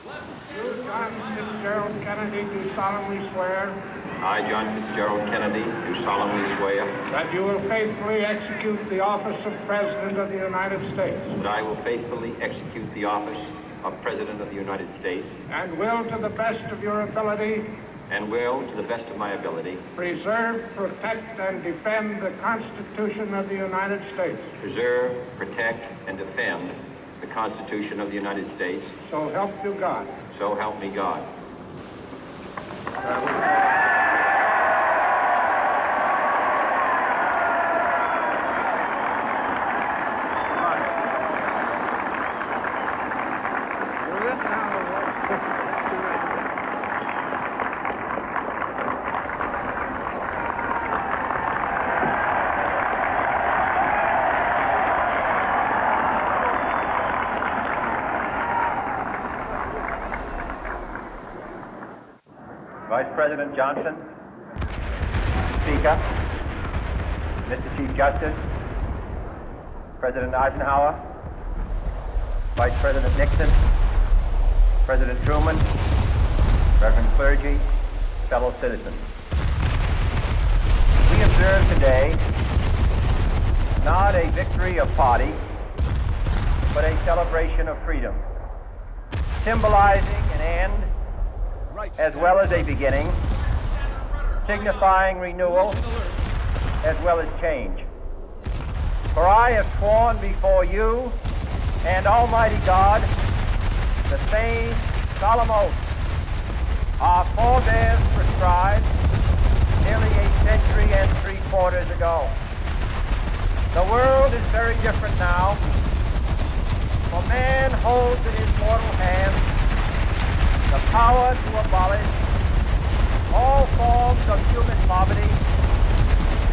You, John Fitzgerald Kennedy, do solemnly swear I, John Fitzgerald Kennedy, do solemnly swear that you will faithfully execute the office of President of the United States that I will faithfully execute the office of President of the United States and will, to the best of your ability, and will, to the best of my ability, preserve, protect, and defend the Constitution of the United States. preserve, protect, and defend the Constitution of the United States. So help you God. So help me God. Vice President Johnson, Speaker, Mr. Chief Justice, President Eisenhower, Vice President Nixon, President Truman, Reverend clergy, fellow citizens. We observe today not a victory of party, but a celebration of freedom, symbolizing an end as well as a beginning, signifying renewal as well as change. For I have sworn before you and Almighty God the same solemn oath our forebears prescribed nearly a century and 3/4 ago. The world is very different now, for man holds in his mortal hands the power to abolish all forms of human poverty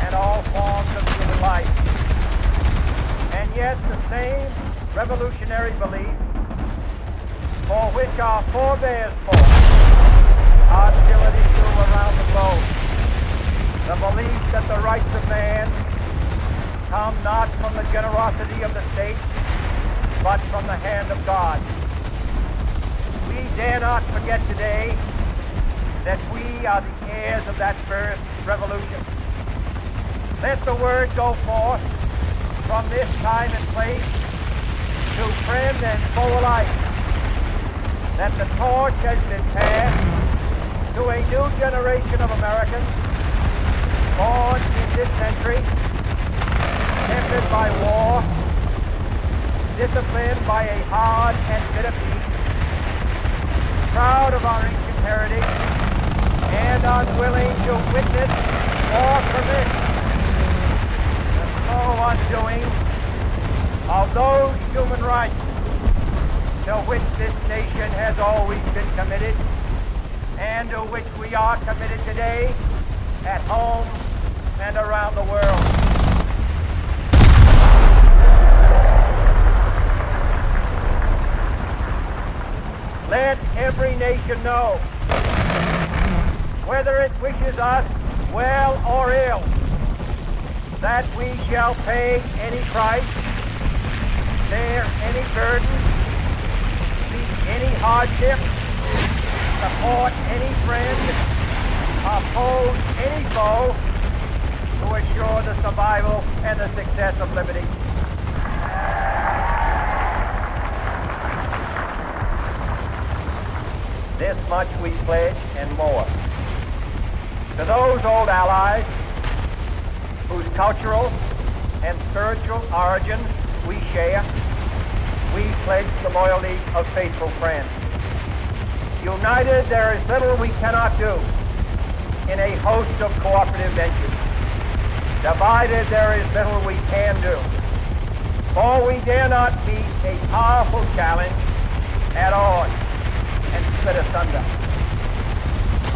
and all forms of human life. And yet the same revolutionary belief for which our forebears fought are still at issue around the globe. The belief that the rights of man come not from the generosity of the state, but from the hand of God. We dare not forget today that we are the heirs of that first revolution. Let the word go forth from this time and place to friend and foe alike that the torch has been passed to a new generation of Americans born in this century, tempted by war, disciplined by a hard and bitter peace, proud of our ancient heritage, and unwilling to witness or permit the slow undoing of those human rights to which this nation has always been committed, and to which we are committed today at home and around the world. Let every nation know, whether it wishes us well or ill, that we shall pay any price, bear any burden, meet any hardship, support any friend, oppose any foe, to assure the survival and the success of liberty. This much we pledge and more. To those old allies whose cultural and spiritual origins we share, we pledge the loyalty of faithful friends. United, there is little we cannot do in a host of cooperative ventures. Divided, there is little we can do, for we dare not meet a powerful challenge at odds and split asunder.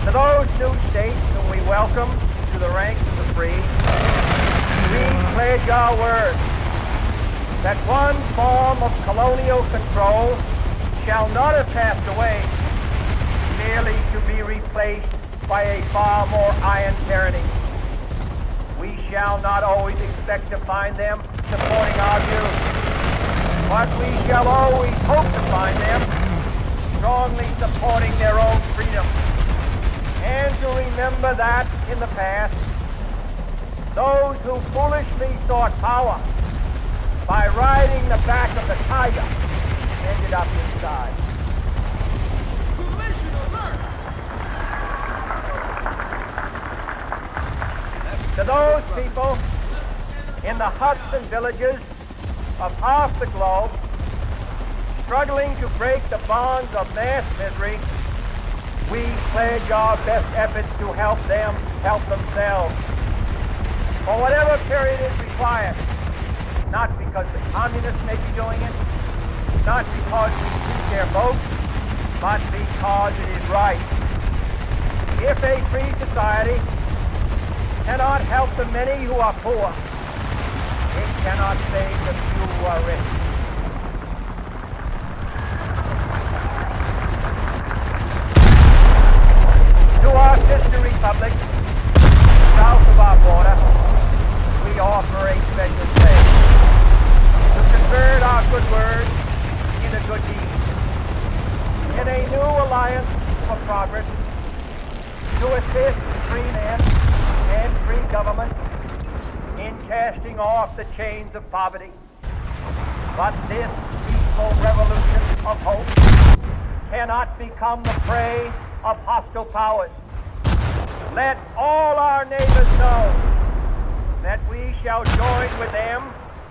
To those new states whom we welcome to the ranks of the free, we pledge our word that one form of colonial control shall not have passed away, merely to be replaced by a far more iron tyranny. We shall not always expect to find them supporting our views, but we shall always hope to find them strongly supporting their own freedom, and to remember that in the past, those who foolishly sought power by riding the back of the tiger ended up inside. Collision alert! To those people in the huts and villages of half the globe struggling to break the bonds of mass misery, we pledge our best efforts to help them help themselves. For whatever period is required, not because the communists may be doing it, not because we seek their votes, but because it is right. If a free society cannot help the many who are poor, it cannot save the few who are rich. To our sister republic, south of our border, we offer a special pledge to convert our good words into good deeds. In a new alliance for progress, to assist free men and free government in casting off the chains of poverty. But this peaceful revolution of hope cannot become the prey of hostile powers. Let all our neighbors know that we shall join with them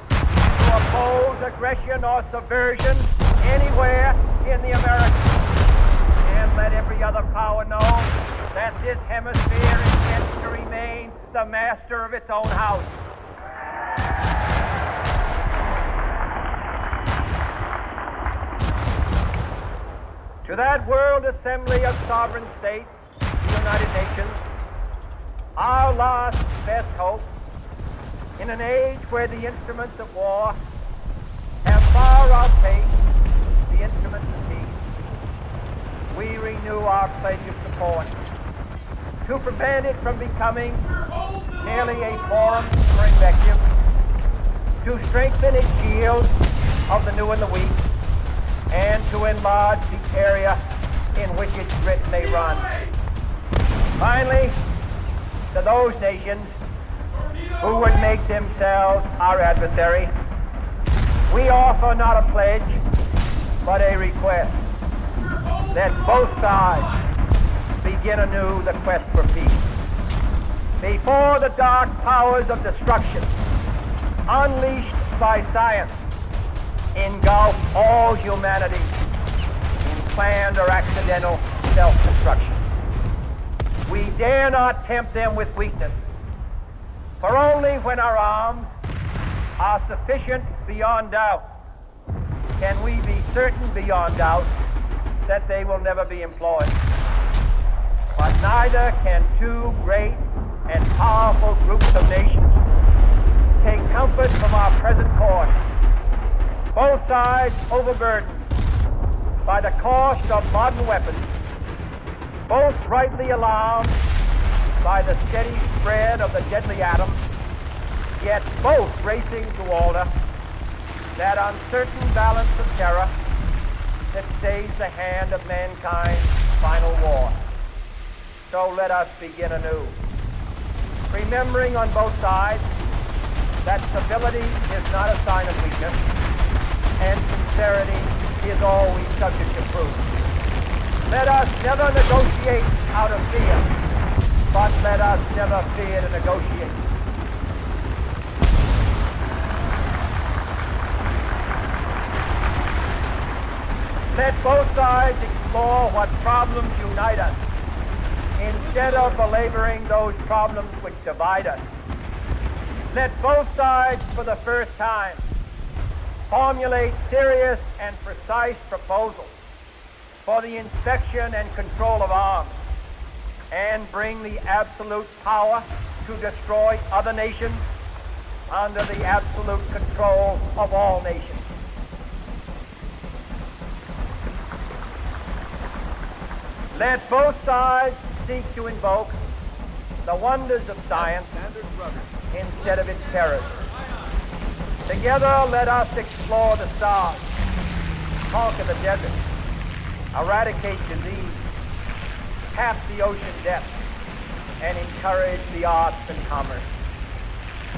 to oppose aggression or subversion anywhere in the Americas. And let every other power know that this hemisphere intends to remain the master of its own house. To that World Assembly of Sovereign States, the United Nations, our last best hope, in an age where the instruments of war have far outpaced the instruments of peace, we renew our pledge of support to prevent it from becoming merely a forum for invective, to strengthen its shield of the new and the weak, and to enlarge the area in which its grit may run. Finally, to those nations who would make themselves our adversary, we offer not a pledge, but a request that both sides begin anew the quest for peace. Before the dark powers of destruction, unleashed by science, engulf all humanity in planned or accidental self-destruction. We dare not tempt them with weakness, for only when our arms are sufficient beyond doubt can we be certain beyond doubt that they will never be employed. But neither can two great and powerful groups of nations take comfort from our present course. Both sides overburdened by the cost of modern weapons, both rightly alarmed by the steady spread of the deadly atom, yet both racing to alter that uncertain balance of terror that stays the hand of mankind's final war. So let us begin anew, remembering on both sides that civility is not a sign of weakness, and sincerity is always subject to proof. Let us never negotiate out of fear, but let us never fear to negotiate. Let both sides explore what problems unite us, instead of belaboring those problems which divide us. Let both sides, for the first time, formulate serious and precise proposals for the inspection and control of arms, and bring the absolute power to destroy other nations under the absolute control of all nations. Let both sides seek to invoke the wonders of science instead of its terrors. Together, let us explore the stars, conquer the desert, eradicate disease, tap the ocean depths, and encourage the arts and commerce.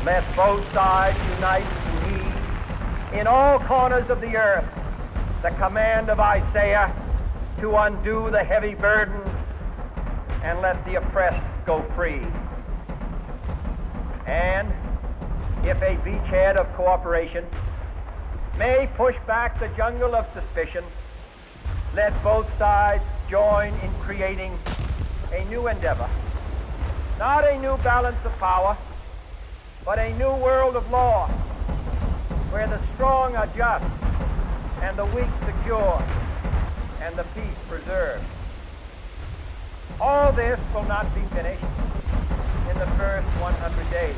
Let both sides unite to heed in all corners of the earth the command of Isaiah to undo the heavy burden and let the oppressed go free. And if a beachhead of cooperation may push back the jungle of suspicion, let both sides join in creating a new endeavor. Not a new balance of power, but a new world of law, where the strong are just, and the weak secure, and the peace preserved. All this will not be finished in the first 100 days,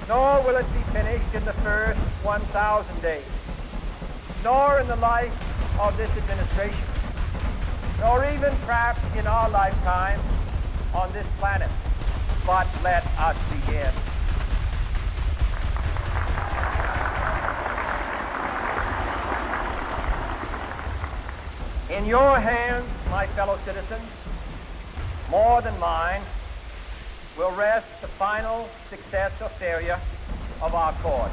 nor will it be finished in the first 1,000 days, nor in the life of this administration, nor even perhaps in our lifetime on this planet. But let us begin. In your hands, my fellow citizens, more than mine, will rest the final success or failure of our cause.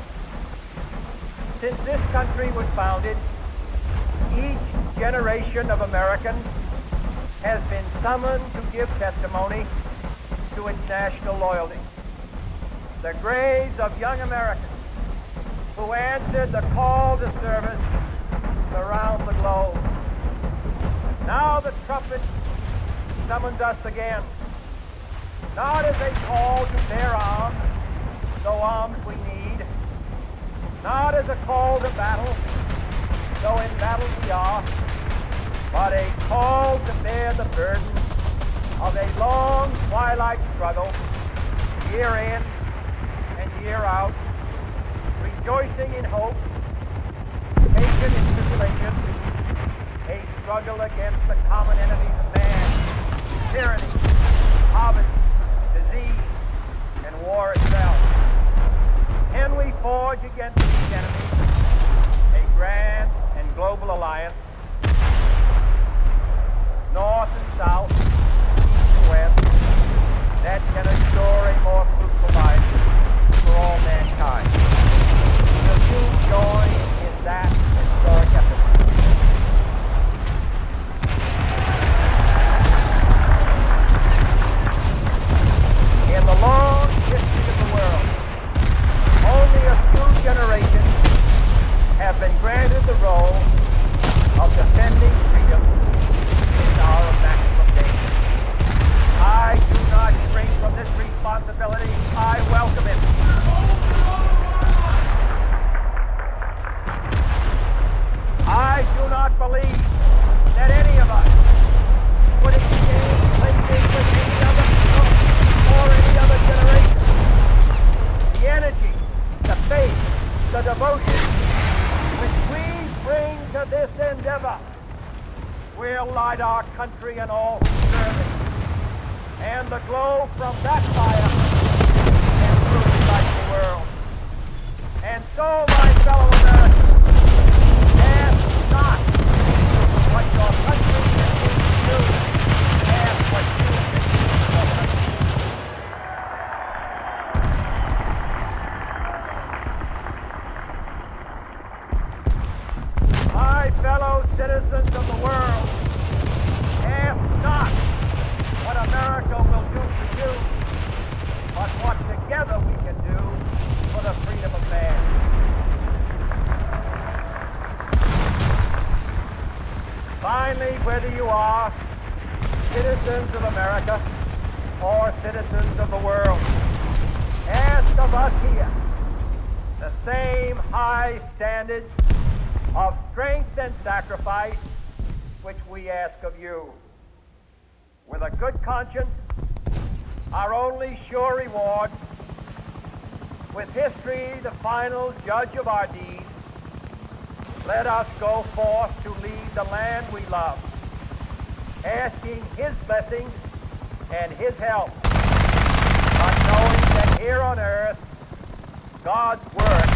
Since this country was founded, each generation of Americans has been summoned to give testimony to its national loyalty. The graves of young Americans who answered the call to service around the globe. Now the trumpet summons us again, not as a call to bear arms, though arms we need, not as a call to battle, though in battle we are, but a call to bear the burden of a long twilight struggle, year in and year out, rejoicing in hope, patient in tribulation, a struggle against the common enemies of man, tyranny, poverty, disease, and war itself. Can we forge against these enemies a grand and global alliance, north and south, east and west, that can assure a more fruitful life for all mankind? Will you join in that historic effort? In the long history of the world, only a few generations have been granted the role of defending freedom in an hour of maximum danger. I do not shrink from this responsibility. I welcome it. I do not believe that any of us would exchange places with any other people or any other generation. The energy, the faith, the devotion which we bring to this endeavor will light our country and all who serve it. And the glow from that fire can truly light the world. And so, my fellow Americans, ask not what your country can do, ask what you can do for your country. My fellow citizens of the world, ask not what America will do for you, but what together we can do for the freedom of man. Finally, whether you are citizens of America or citizens of the world, ask of us here the same high standards of strength and sacrifice which we ask of you. With a good conscience, our only sure reward, with history the final judge of our deeds, let us go forth to lead the land we love, asking his blessings and his help, but knowing that here on earth, God's work